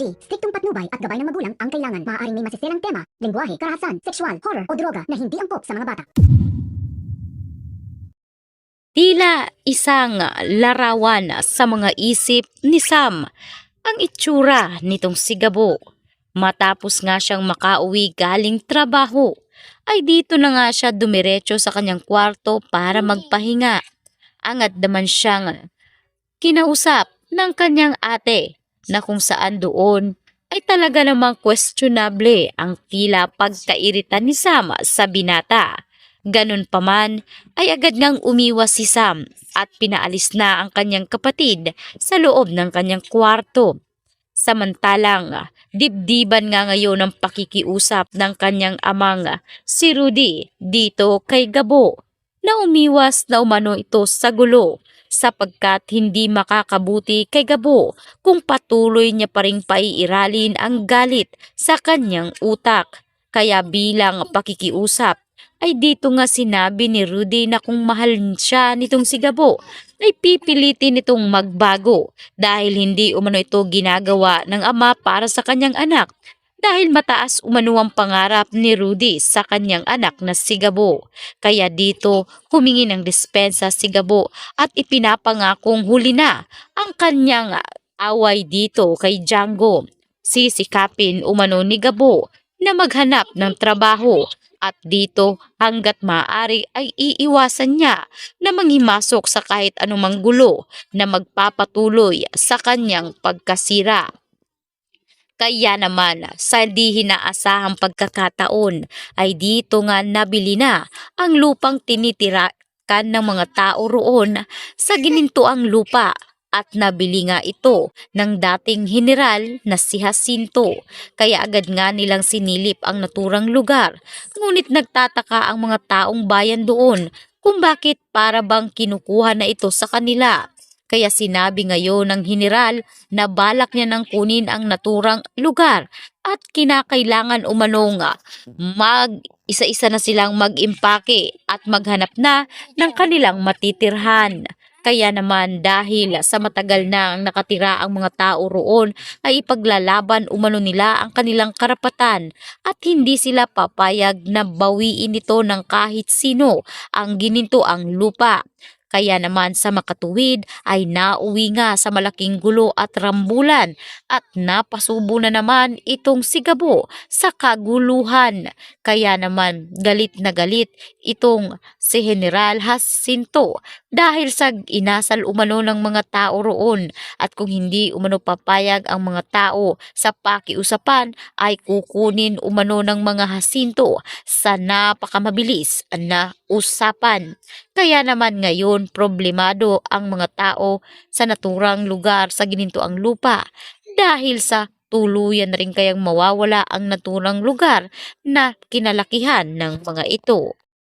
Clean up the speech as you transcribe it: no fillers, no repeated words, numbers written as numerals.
G. Striktong patnubay at gabay ng magulang ang kailangan. Maaaring may masiselang tema, lengguwahe, karahasan, sexual, horror o droga na hindi angkop sa mga bata. Tila isang larawan sa mga isip ni Sam ang itsura nitong si Gabo. Matapos nga siyang makauwi galing trabaho, ay dito na nga siya dumiretso sa kanyang kwarto para magpahinga. Angat naman siyang kinausap ng kanyang ate na kung saan doon ay talaga namang questionable ang tila pagkairita ni Sam sa binata. Ganun pa man ay agad ngang umiwas si Sam at pinaalis na ang kanyang kapatid sa loob ng kanyang kwarto. Samantalang dibdiban nga ngayon ang pakikiusap ng kanyang amang si Rudy dito kay Gabo na umiwas na umano ito sa gulo sapagkat hindi makakabuti kay Gabo kung patuloy niya pa ring paiiralin ang galit sa kanyang utak. Kaya bilang pakikiusap ay dito nga sinabi ni Rudy na kung mahal siya nitong si Gabo ay pipilitin nitong magbago dahil hindi umano ito ginagawa ng ama para sa kanyang anak dahil mataas umano ang pangarap ni Rudy sa kanyang anak na si Gabo. Kaya dito humingi ng dispensa si Gabo at ipinapangakong huli na ang kanyang away dito kay Django. Sisikapin umano ni Gabo na maghanap ng trabaho at dito hanggat maaari ay iiwasan niya na manghimasok sa kahit anumang gulo na magpapatuloy sa kanyang pagkasira. Kaya naman sa di hinaasahang pagkakataon ay dito nga nabili na ang lupang tinitirakan ng mga tao roon sa ginintuang lupa. At nabili nga ito ng dating general na si Jacinto. Kaya agad nga nilang sinilip ang naturang lugar. Ngunit nagtataka ang mga taong bayan doon kung bakit para bang kinukuha na ito sa kanila. Kaya sinabi ngayon ng general na balak niya nang kunin ang naturang lugar at kinakailangan umano nga isa-isa na silang mag-impake at maghanap na ng kanilang matitirhan. Kaya naman dahil sa matagal na ang nakatira ang mga tao roon ay ipaglalaban umano nila ang kanilang karapatan at hindi sila papayag na bawiin ito ng kahit sino ang gininto ang lupa. Kaya naman sa makatuwid ay nauwi nga sa malaking gulo at rambulan at napasubo na naman itong si Gabo sa kaguluhan. Kaya naman galit na galit itong si General Jacinto dahil sa inasal umano ng mga tao roon at kung hindi umano papayag ang mga tao sa pakiusapan ay kukunin umano ng mga Jacinto sa napakamabilis na usapan. Kaya naman ngayon problemado ang mga tao sa naturang lugar sa ginintuang lupa dahil sa tuluyan na rin kayang mawawala ang naturang lugar na kinalakihan ng mga ito.